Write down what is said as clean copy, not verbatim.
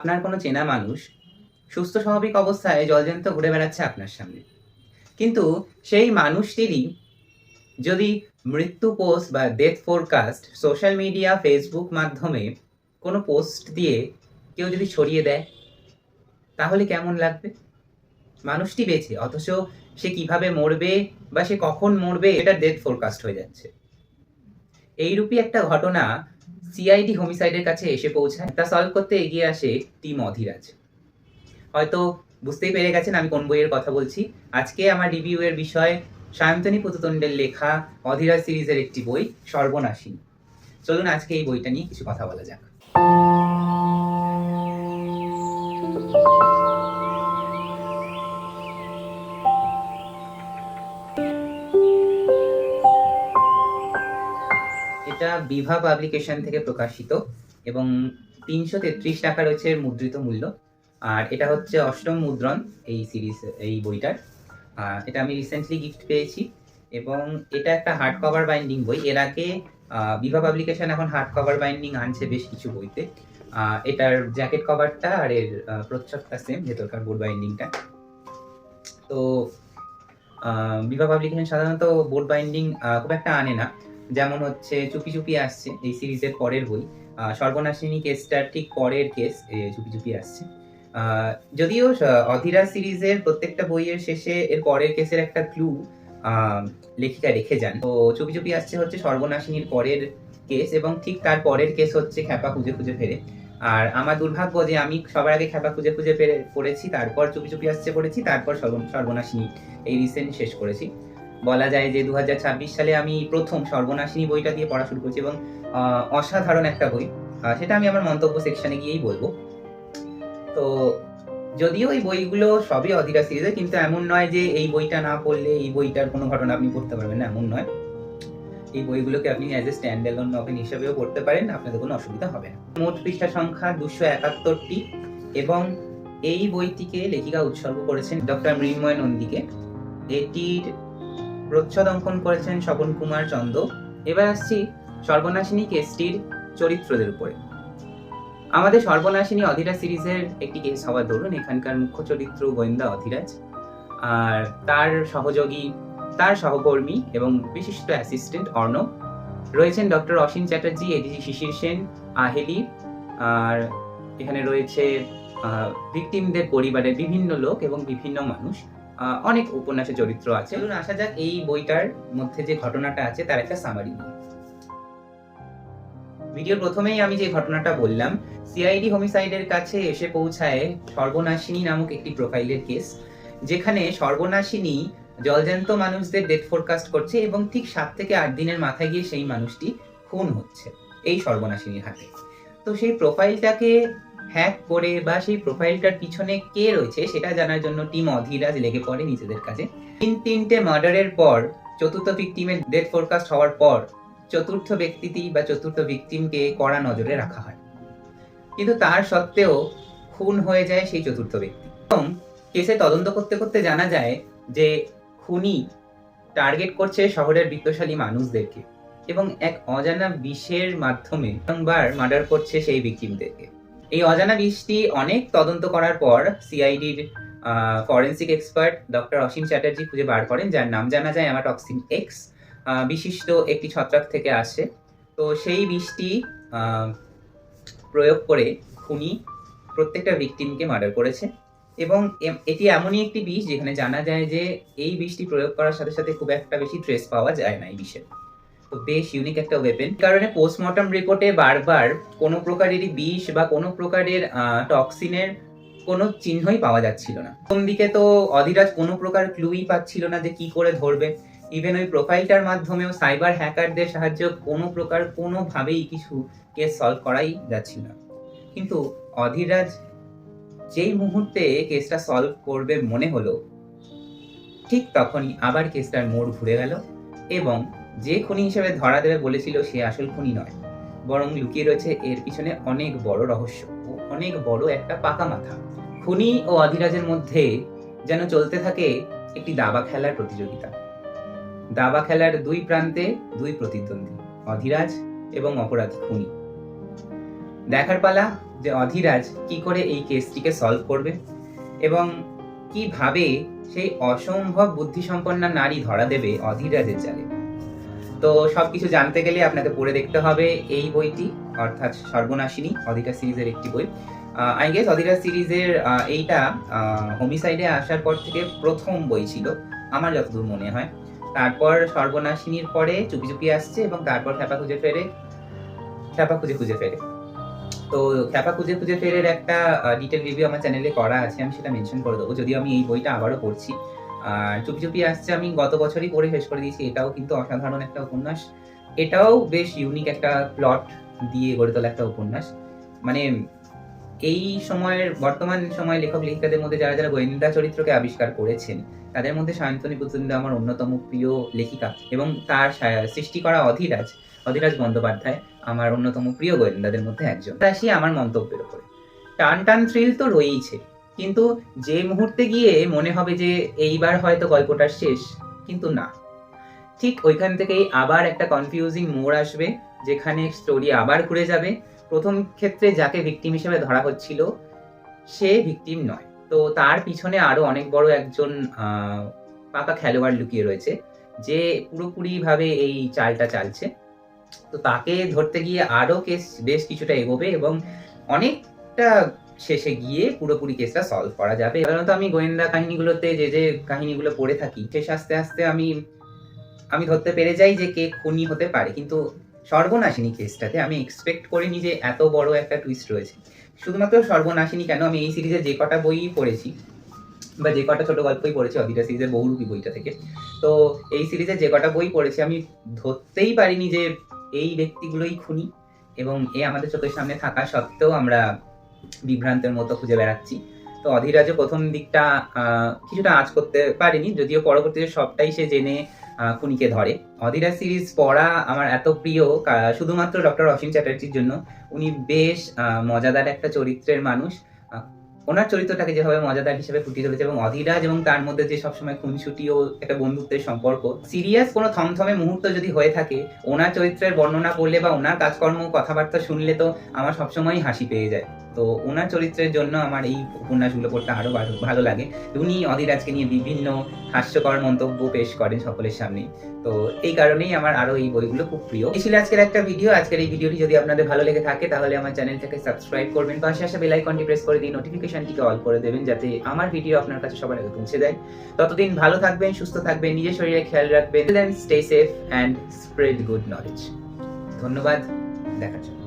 আপনার কোনো চেনা মানুষ সুস্থ স্বাভাবিক অবস্থায় জলজ্যান্ত ঘুরে বেড়াচ্ছে আপনার সামনে। কিন্তু সেই মানুষটিরই যদি মৃত্যু পোস্ট বা death forecast social media, Facebook মাধ্যমে কোনো পোস্ট দিয়ে কেউ যদি ছড়িয়ে দেয়, তাহলে কেমন লাগবে? মানুষটি বেঁচে, অথচ সে কিভাবে মরবে বা সে কখন মরবে এটা ডেথ ফোরকাস্ট হয়ে যাচ্ছে। এইরূপই একটা ঘটনা সিআইডি হোমিসাইডের কাছে এসে পৌঁছায়। তা সলভ করতে এগিয়ে আসে টিম অধীরাজ। হয়তো বুঝতেই পেরে গেছেন আমি কোন বইয়ের কথা বলছি। আজকে আমার রিভিউ এর বিষয় সায়ন্তনী পুততুণ্ডের লেখা অধীরাজ সিরিজের একটি বই সর্বনাশিনী। চলুন আজকে এই বইটা নিয়ে কিছু কথা বলা যাক। এটা বিভা পাবলিকেশন থেকে প্রকাশিত এবং ৩৩৩ টাকা রয়েছে মুদ্রিত মূল্য। আর এটা হচ্ছে অষ্টম মুদ্রণ এই বইটার। এটা আমি রিসেন্টলি গিফট পেয়েছি এবং এটা একটা হার্ড কভার বাইন্ডিং বই। এর আগে বিভা পাবলিকেশন এখন হার্ড কভার বাইন্ডিং আনছে বেশ কিছু বইতে। এটার জ্যাকেট কভারটা আর এর প্রচ্ছদটা সেম, ভেতরকার বোর্ড বাইন্ডিংটা। তো বিভা পাবলিকেশন সাধারণত বোর্ড বাইন্ডিং খুব একটা আনে না। যেমন হচ্ছে চুপি চুপি আসছে এই সিরিজের পরের বই, সর্বনাশিনী কেসটার ঠিক পরের কেস চুপি চুপি আসছে। যদিও অধীরাজ সিরিজের প্রত্যেকটা বইয়ের শেষে এর পরের কেসের একটা ক্লু লেখিকা রেখে যান। তো চুপি চুপি আসছে হচ্ছে সর্বনাশিনীর পরের কেস এবং ঠিক তার পরের কেস হচ্ছে খ্যাপা খুঁজে খুঁজে ফেরে। আর আমার দুর্ভাগ্য যে আমি সবার আগে খ্যাপা খুঁজে খুঁজে পড়েছি, তারপর চুপি চুপি আসছে পড়েছি, তারপর সর্বনাশিনী এই রিসেন্ট শেষ করেছি। বলা যায় যে 2026 সালে আমি প্রথম সর্বনাশিনী বইটা দিয়ে পড়া শুরু করেছি এবং অসাধারণ একটা বই। সেটা আমি আমার মন্তব্য সেকশনে গিয়েই বলবো। তো যদিও এই বইগুলো সবই অধীরাজ সিরিজের, কিন্তু এমন নয় যে এই বইটা না পড়লে এই বইটার কোনো ঘটনা আপনি পড়তে পারবেন না, এমন নয়। এই বইগুলোকে আপনি as a stand alone novel হিসেবেও পড়তে পারেন, আপনাদের কোনো অসুবিধা হবে না। মোট পৃষ্ঠা সংখ্যা 271টি এবং এই বইটিকে লেখিকা উৎসর্গ করেছেন ডক্টর মৃন্ময় নন্দীকে। এটির প্রচ্ছদ অঙ্কন করেছেন স্বপন কুমার চন্দ। এবার আসছি সর্বনাশিনী কেসটির চরিত্রদের উপরে। আমাদের সর্বনাশিনী অধীরাজ সিরিজের একটি কেস হওয়ার দরুন এখানকার মুখ্য চরিত্র গোয়েন্দা অধীরাজ, আর তার সহযোগী, তার সহকর্মী এবং বিশিষ্ট অ্যাসিস্ট্যান্ট অর্ণব, রয়েছেন ডক্টর অসীম চ্যাটার্জি, এডিজি শিশির সেন, আহেলি, আর এখানে রয়েছে ভিকটিমদের পরিবারের বিভিন্ন লোক এবং বিভিন্ন মানুষ। অনেক উপন্যাসের চরিত্র আছে। চলুন আসা যাক এই বইটার মধ্যে যে ঘটনাটা আছে তার একটা সামারি নিয়ে। ভিডিওর প্রথমেই আমি যে ঘটনাটা বললাম, সিআইডি হোমিসাইডের কাছে এসে পৌঁছায় সর্বনাশিনী নামক একটি প্রোফাইলের কেস, যেখানে সর্বনাশিনী জলজ্যান্ত মানুষদের ডেথ ফোরকাস্ট করছে এবং ঠিক 7 থেকে 8 দিনের মাথায় গিয়ে সেই মানুষটি খুন হচ্ছে এই সর্বনাশিনীর হাতে। তো সেই প্রোফাইলটাকে হ্যাক করে বা সেই প্রোফাইলটার পিছনে কে রয়েছে সেটা জানার জন্য টিম অধীরাজ লেগে পড়ে নিজেদের কাজে। 3টে মার্ডারের পর চতুর্থ ভিকটিমের ডেথ ফোরকাস্ট হওয়ার পর চতুর্থ ব্যক্তিটি বা চতুর্থ ভিকটিমকে কড়া নজরে রাখা হয়, কিন্তু তার সত্ত্বেও খুন হয়ে যায় সেই চতুর্থ ব্যক্তি। এবং কেসে তদন্ত করতে করতে জানা যায় যে খুনি টার্গেট করছে শহরের বিত্তশালী মানুষদেরকে এবং এক অজানা বিষের মাধ্যমে বারংবার মার্ডার করছে সেই ভিকটিমদেরকে। এই অজানা বিষটি অনেক তদন্ত করার পর সিআইডির ফরেন্সিক এক্সপার্ট ডক্টর অসীম চ্যাটার্জি খুঁজে বার করেন, যার নাম জানা যায় অ্যামাটক্সিন এক্স, বিশিষ্ট একটি ছত্রাক থেকে আসে। তো সেই বিষটি প্রয়োগ করে খুনি প্রত্যেকটা ভিকটিমকে মার্ডার করেছে এবং এটি এমনই একটি বিষ যেখানে জানা যায় যে এই বিষটি প্রয়োগ করার সাথে সাথে খুব একটা বেশি ট্রেস পাওয়া যায় না এই বিষের। তো বেশ ইউনিক একটা ওয়েপেন, কারণে পোস্টমর্টম রিপোর্টে বারবার কোনো প্রকারেরই বিষ বা কোনো প্রকারের টক্সিনের কোনো চিহ্নই পাওয়া যাচ্ছিল না। প্রথম দিকে তো অধীরাজ কোনো প্রকার ক্লুই পাচ্ছিল না যে কি করে ধরবে। ইভেন ওই প্রোফাইলটার মাধ্যমেও সাইবার হ্যাকারদের সাহায্যে কোনো প্রকার কোনোভাবেই কিছু কেস সলভ করাই যাচ্ছিল না। কিন্তু অধীরাজ যেই মুহূর্তে কেসটা সলভ করবে মনে হলো, ঠিক তখনই আবার কেসটার মোড় ঘুরে গেল এবং যে খুনি হিসেবে ধরা দেবে বলেছিল সে আসল খুনি নয়, বরং লুকিয়ে রয়েছে এর পিছনে অনেক বড় রহস্য ও অনেক বড় একটা পাকা মাথা। খুনি ও অধীরাজের মধ্যে যেন চলতে থাকে একটি দাবা খেলার প্রতিযোগিতা। দাবা খেলার দুই প্রান্তে দুই প্রতিদ্বন্দ্বী, অধীরাজ এবং অপরাধী খুনি। দেখার পালা যে অধীরাজ কি করে এই কেসটিকে সলভ করবে এবং কিভাবে সেই অসম্ভব বুদ্ধিসম্পন্ন নারী ধরা দেবে অধীরাজের জালে। তো সবকিছু জানতে গেলে আপনাকে পড়ে দেখতে হবে এই বইটি, অর্থাৎ সর্বনাশিনী, অধীরাজ সিরিজের একটি বই। আই গেস অধীরাজ সিরিজের এইটা হোমিসাইডে আসার পর থেকে প্রথম বই ছিল আমার যতদূর মনে হয়। তারপর সর্বনাশিনীর পরে চুপি চুপি আসছে এবং তারপর খ্যাপা খুঁজে ফেরে। তো খ্যাপা খুঁজে ফেরের একটা ডিটেল রিভিউ আমার চ্যানেলে করা আছে, আমি সেটা মেনশন করে দেবো, যদিও আমি এই বইটা আবারও পড়ছি। আর চুপি চুপি আসছে আমি গত বছরই পড়ে শেষ করে দিয়েছি। এটাও কিন্তু অসাধারণ একটা উপন্যাস, এটাও বেশ ইউনিক একটা প্লট দিয়ে গড়ে তোলা একটা উপন্যাস। মানে এই সময়ের বর্তমান সময়ে লেখক লেখিকাদের মধ্যে যারা যারা গোয়েন্দা চরিত্রকে আবিষ্কার করেছেন তাদের মধ্যে সায়ন্তনী পুততুণ্ড আমার অন্যতম প্রিয় লেখিকা, এবং তার সৃষ্টি করা অধীরাজ বন্দ্যোপাধ্যায় আমার অন্যতম প্রিয় গোয়েন্দাদের মধ্যে একজন। আসি আমার মন্তব্যের উপরে। টান থ্রিল তো রয়েইছে, কিন্তু যে মুহূর্তে গিয়ে মনে হবে যে এইবার হয়তো গল্পটা শেষ, কিন্তু না, ঠিক ওইখান থেকেই আবার একটা কনফিউজিং মোড় আসবে, যেখানে স্টোরি আবার ঘুরে যাবে। প্রথম ক্ষেত্রে যাকে ভিকটিম হিসেবে ধরা হচ্ছিল সে ভিকটিম নয়, তো তার পিছনে আরো অনেক বড় একজন পাকা খেলোয়াড় লুকিয়ে রয়েছে যে পুরোপুরি ভাবে এই চালটা চালছে। তো তাকে ধরতে গিয়ে আরো কেস বেশ কিছুটা এগোবে এবং অনেকটা শেষে গিয়ে পুরোপুরি কেসটা সলভ করা যাবে। সাধারণত আমি গোয়েন্দা কাহিনীগুলোতে যে কাহিনীগুলো পড়ে থাকি, শেষ আস্তে আস্তে আমি ধরতে পেরে যাই যে কে খুনি হতে পারে, কিন্তু সর্বনাশিনী কেসটাতে আমি এক্সপেক্ট করিনি যে এত বড় একটা টুইস্ট রয়েছে। শুধুমাত্র সর্বনাশিনী কেন, আমি এই সিরিজে যে কটা বই পড়েছি বা যে কটা ছোট গল্পই পড়েছি অধীরাজ সিরিজের বহুরূপী বইটা থেকে, তো এই সিরিজে যে কটা বই পড়েছি আমি ধরতেই পারিনি যে এই ব্যক্তিগুলোই খুনি, এবং এ আমাদের চোখের সামনে থাকা সত্ত্বেও আমরা বিভ্রান্তের মতো খুঁজে বেড়াচ্ছি। তো অধীরাজও প্রথম দিকটা কিছুটা আঁচ করতে পারেনি, যদিও পরবর্তীতে সবটাই সে জেনে খুনিকে ধরে। অধীরাজ সিরিজ পড়া আমার এত প্রিয় শুধুমাত্র ডক্টর অসীম চ্যাটার্জির জন্য। উনি বেশ মজাদার একটা চরিত্রের মানুষ, ওনার চরিত্রটাকে যেভাবে মজাদার হিসেবে ফুটিয়ে তুলেছে, এবং অধীরাজ এবং তার মধ্যে যে সবসময় খুনসুটি ও একটা বন্ধুত্বের সম্পর্ক, সিরিয়াস কোনো থমথমে মুহূর্ত যদি হয়ে থাকে, ওনার চরিত্রের বর্ণনা করলে বা ওনার কাজকর্ম কথাবার্তা শুনলে তো আমার সবসময়ই হাসি পেয়ে যায়। তো ওনার চরিত্রের জন্য আমার এই উপন্যাসগুলো পড়তে আরো ভালো লাগে। উনি অধীরাজকে নিয়ে বিভিন্ন হাস্যকর মন্তব্য পেশ করেন সকলের সামনে, তো এই কারণেই আমার আরো এই বইগুলো খুব প্রিয়। এই ছিল আজকের একটা ভিডিও। আজকের এই ভিডিওটি যদি আপনাদের ভালো লেগে থাকে তাহলে আমার চ্যানেলটাকে সাবস্ক্রাইব করবেন, পাশে আসা বেল আইকনটি প্রেস করে দিয়ে নোটিফিকেশনটিকে অল করে দেবেন, যাতে আমার ভিডিও আপনার কাছে সবার আগে পৌঁছে যায়। ততদিন ভালো থাকবেন, সুস্থ থাকবেন, নিজের শরীরে খেয়াল রাখবেন, stay safe and spread good knowledge. ধন্যবাদ দেখার জন্য।